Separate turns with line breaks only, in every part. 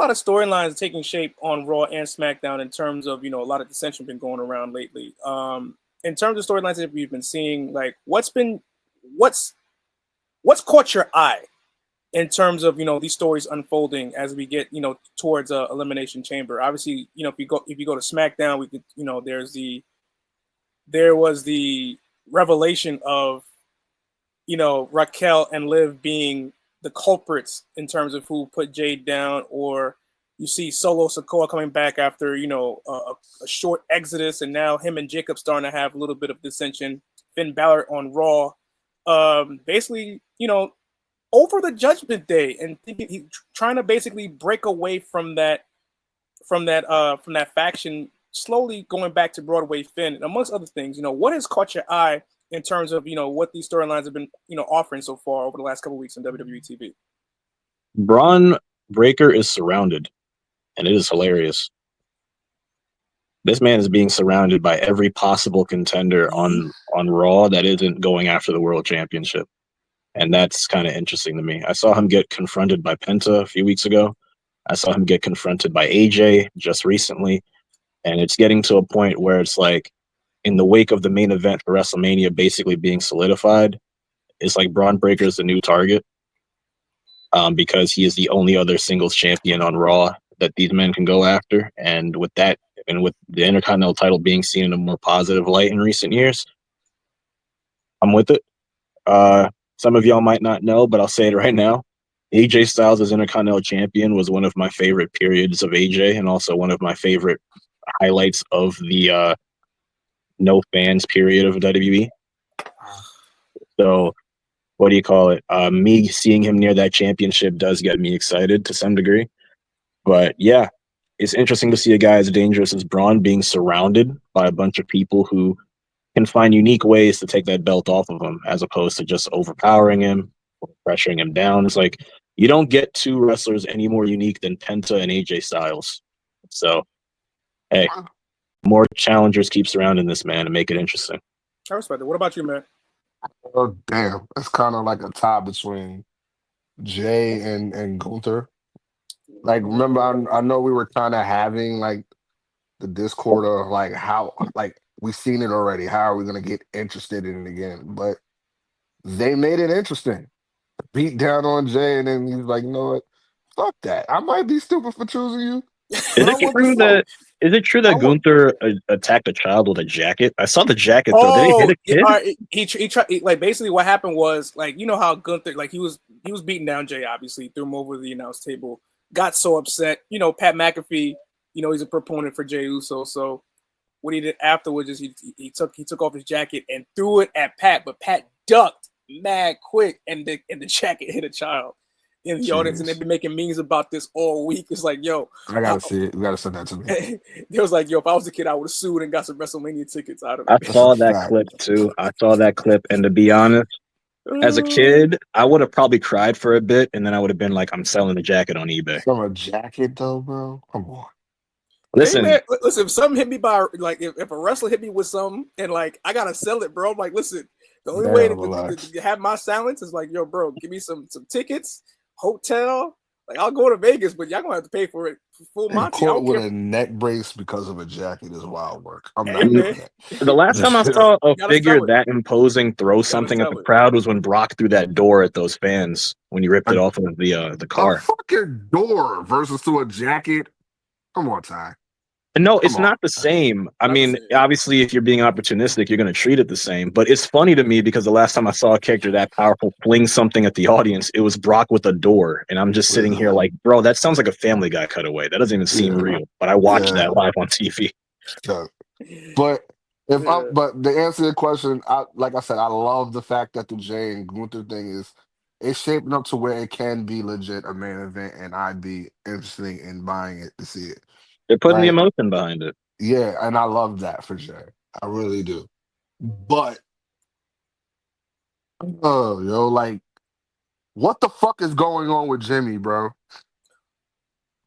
lot of storylines taking shape on Raw and SmackDown in terms of a lot of dissension been going around lately. In terms of storylines that we've been seeing, like what's caught your eye in terms of these stories unfolding as we get towards Elimination Chamber. Obviously, if you go to SmackDown, we could there was the revelation of Raquel and Liv being the culprits in terms of who put Jade down, or you see Solo Sikoa coming back after a short exodus, and now him and Jacob starting to have a little bit of dissension. Finn Balor on Raw, basically over the Judgment Day, and he trying to basically break away from that faction, slowly going back to Broadway Finn, and amongst other things. What has caught your eye in terms of what these storylines have been offering so far over the last couple of weeks on WWE TV?
Braun Breaker is surrounded, and it is hilarious. This man is being surrounded by every possible contender on Raw that isn't going after the World Championship. And that's kind of interesting to me. I saw him get confronted by Penta a few weeks ago. I saw him get confronted by AJ just recently. And it's getting to a point where it's like, in the wake of the main event for WrestleMania basically being solidified, it's like Braun Breaker is the new target, because he is the only other singles champion on Raw that these men can go after. And with that, and with the Intercontinental title being seen in a more positive light in recent years, I'm with it. Some of y'all might not know, but I'll say it right now. AJ Styles as Intercontinental Champion was one of my favorite periods of AJ, and also one of my favorite highlights of the no fans period of WWE. So, what do you call it? Me seeing him near that championship does get me excited to some degree. But yeah, it's interesting to see a guy as dangerous as Braun being surrounded by a bunch of people who can find unique ways to take that belt off of him, as opposed to just overpowering him or pressuring him down. It's like, you don't get two wrestlers any more unique than Penta and AJ Styles. So, hey, more challengers keep surrounding this man and make it interesting.
I respect it. What about you, man?
Oh damn, it's kind of like a tie between Jay and Gunther. Like, remember, I know we were kind of having like the discord of like how, like, we've seen it already. How are we gonna get interested in it again? But they made it interesting. Beat down on Jay, and then he's like, you know what? Fuck that. I might be stupid for choosing you.
Is it true that Gunther attacked a child with a jacket? I saw the jacket though. Did he hit a kid?
Right. He tried, like, basically what happened was, like, how Gunther, like, he was beating down Jay, obviously, threw him over the announce table, got so upset. Pat McAfee, he's a proponent for Jey Uso, so what he did afterwards is he took off his jacket and threw it at Pat, but Pat ducked mad quick, and the jacket hit a child in the audience, and they've been making memes about this all week. It's like, yo,
I gotta see it. You gotta send that to me.
It was like, yo, if I was a kid, I would have sued and got some WrestleMania tickets out of
it.
I
saw that clip too. And to be honest, as a kid, I would have probably cried for a bit, and then I would have been like, I'm selling the jacket on eBay.
From a jacket though, bro? Come on.
Listen, hey, man, listen, if something hit me by, like, if a wrestler hit me with something and, like, I gotta sell it, bro, I'm like, listen, the only way to have my silence is like, yo, bro, give me some tickets, hotel. Like, I'll go to Vegas, but y'all gonna have to pay for it. Full Monty.
Court with a neck brace because of a jacket is wild work. I'm not
doing that. The last time I saw a figure that imposing throw something at the crowd was when Brock threw that door at those fans when he ripped it off of the car.
A fucking door versus to a jacket. Come on, Ty.
No, it's not the same. I mean, obviously, if you're being opportunistic, you're going to treat it the same. But it's funny to me because the last time I saw a character that powerful fling something at the audience, it was Brock with a door. And I'm just sitting here like, bro, that sounds like a Family Guy cutaway. That doesn't even seem real. But I watched that live on TV.
Yeah. But to answer your question, like I said, I love the fact that the Jay and Gunther thing is it's shaping up to where it can be legit a main event, and I'd be interested in buying it to see it.
They're putting the emotion behind it.
Yeah, and I love that for Jay. I really do. But, like, what the fuck is going on with Jimmy, bro?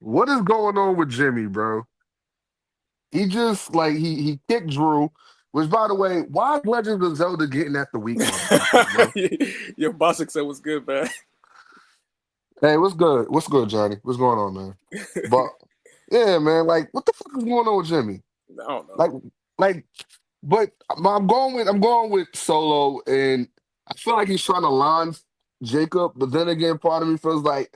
What is going on with Jimmy, bro? He just, like, he kicked Drew, which, by the way, why is Legends of Zelda getting at the weekend?
Your Bostic said was good, man.
Hey, what's good? What's good, Johnny? What's going on, man? But yeah, man, like, what the fuck is going on with Jimmy?
I don't know.
Like, like, but I'm going with Solo, and I feel like he's trying to line Jacob, but then again, part of me feels like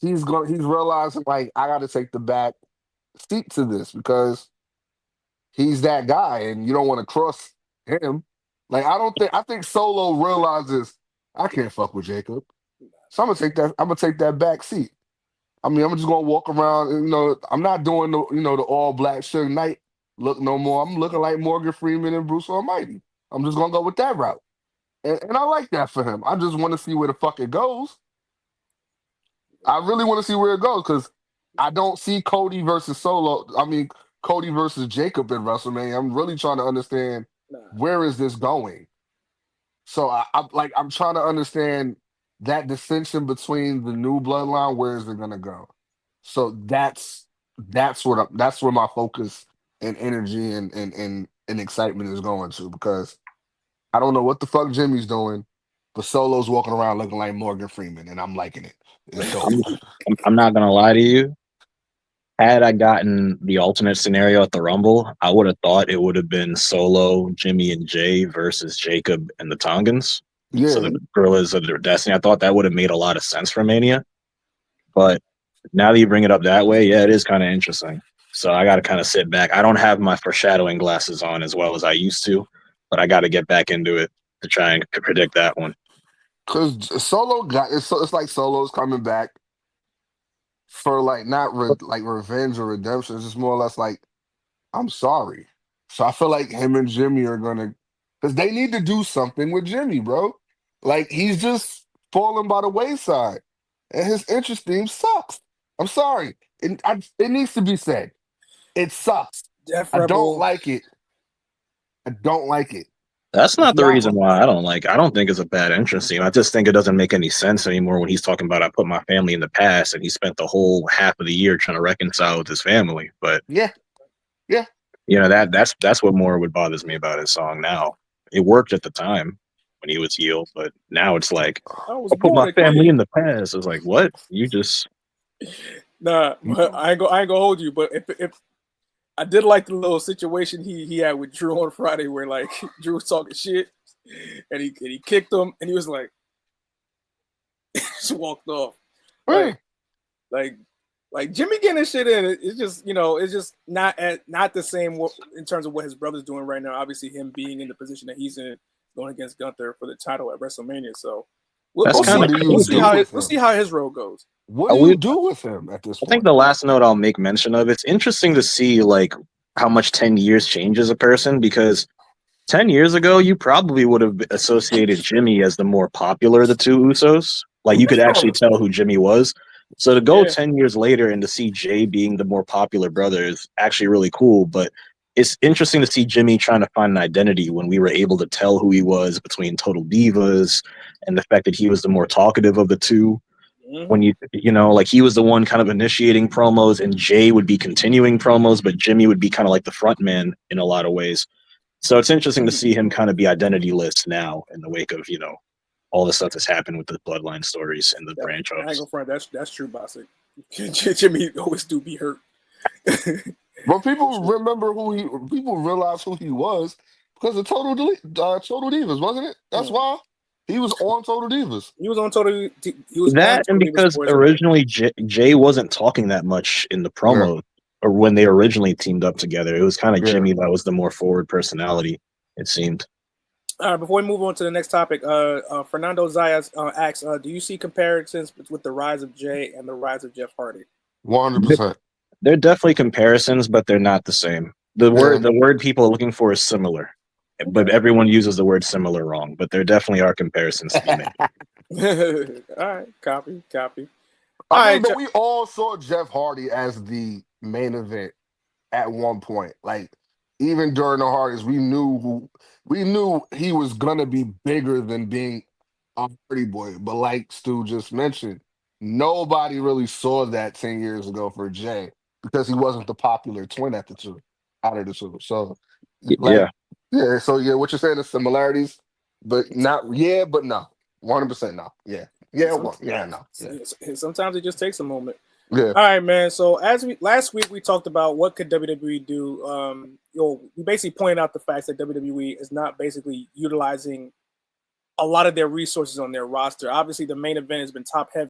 he's realizing like I got to take the back seat to this because he's that guy, and you don't want to cross him. Like, I think Solo realizes I can't fuck with Jacob, so I'm gonna take that back seat. I mean, I'm just gonna walk around. And, I'm not doing the all black Suge Knight look no more. I'm looking like Morgan Freeman and Bruce Almighty. I'm just gonna go with that route, and I like that for him. I just want to see where the fuck it goes. I really want to see where it goes because I don't see Cody versus Solo. I mean, Cody versus Jacob in WrestleMania. I'm really trying to understand
Nah.
where is this going. So I'm trying to understand that distinction between the new bloodline. Where is it gonna go? So that's where my focus and energy and excitement is going to because I don't know what the fuck Jimmy's doing, but Solo's walking around looking like Morgan Freeman, and I'm liking it. It's dope.
I'm, I'm not gonna lie to you. Had I gotten the alternate scenario at the Rumble, I would have thought it would have been Solo, Jimmy, and Jay versus Jacob and the Tongans. So
Yeah,
the Gorillas of their Destiny. I thought that would have made a lot of sense for Mania. But now that you bring it up that way, yeah, it is kind of interesting. So I got to kind of sit back. I don't have my foreshadowing glasses on as well as I used to, but I got to get back into it to try and predict that one.
because Solo got it's like Solo's coming back for like not like revenge or redemption. It's just more or less like I'm sorry. So I feel like him and Jimmy are gonna, because they need to do something with Jimmy, bro. Like he's just falling by the wayside, and his interest theme sucks. I'm sorry. It needs to be said. It sucks.
Def
I don't
Rebel.
like it. I don't like it.
That's
It's
not the
not.
reason why I don't like. I don't think it's a bad entrance theme. I just think it doesn't make any sense anymore when he's talking about I put my family in the past, and he spent the whole half of the year trying to reconcile with his family. But
Yeah, yeah.
that's what more would bothers me about his song now. It worked at the time when he was heel, but now it's like
I was
I put
born
my
a
family in
king.
the past. It's like what you just
Nah, but I ain't gonna hold you. But if I did like the little situation he had with Drew on Friday, where like Drew was talking shit, and he kicked him, and he was like just walked off,
Yeah.
like like like Jimmy getting his shit in. It's just it's just not the same in terms of what his brother's doing right now. Obviously, him being in the position that he's in, going against Gunther for the title at WrestleMania. So we'll,
that's
we'll
kind
see
What
of
do you
we'll see
do
how
crazy.
with
we'll
him?
see how his road goes.
What
I,
do you
we,
do with him at this
I think
point?
the last note I'll make mention of it's interesting to see like how much 10 years changes a person because 10 years ago, you probably would have associated Jimmy as the more popular of the two Usos. Like you could actually tell who Jimmy was. So to go
Yeah.
10 years later and to see Jay being the more popular brother is actually really cool. But it's interesting to see Jimmy trying to find an identity when we were able to tell who he was between Total Divas and the fact that he was the more talkative of the two.
Mm-hmm.
When like he was the one kind of initiating promos and Jay would be continuing promos, but Jimmy would be kind of like the front man in a lot of ways. So it's interesting to see him kind of be identityless now in the wake of, all the stuff that's happened with the bloodline stories and the branch
I ain't
offs.
gonna front. That's true, Bossick. Jimmy always do be hurt.
But
For
people
sure.
remember people realize who he was because of Total Divas, wasn't it? That's
Hmm.
why he was on Total Divas.
He was on Total. He was on
That and
Total Divas
because
for his event.
originally Jay wasn't talking that much in the
Yeah,
promo or when they originally teamed up together. It was kind of
yeah.
Jimmy that was the more forward personality, it seemed.
All right, before we move on to the next topic, Fernando Zayas asks, "Do you see comparisons with the rise of Jay and the rise of Jeff Hardy?"
100%.
They're definitely comparisons, but they're not the same. The
Yeah.
word the word people are looking for is similar, but
Okay.
everyone uses the word similar wrong. But there definitely are comparisons to be made.
All right, copy. All
I mean,
right,
but we all saw Jeff Hardy as the main event at one point. Like, even during the Hardys, we knew he was gonna be bigger than being a Hardy Boy. But like Stu just mentioned, nobody really saw that 10 years ago for Jay because he wasn't the popular twin at the two out of the two. So like,
Yeah,
yeah, what you're saying is similarities, but not, yeah, but no. 100% no. Yeah. Yeah, well, yeah, no. Yeah.
Sometimes it just takes a moment.
Yeah.
All right, man. So last week we talked about what could WWE do. We basically pointed out the fact that WWE is not basically utilizing a lot of their resources on their roster. Obviously, the main event has been top heavy.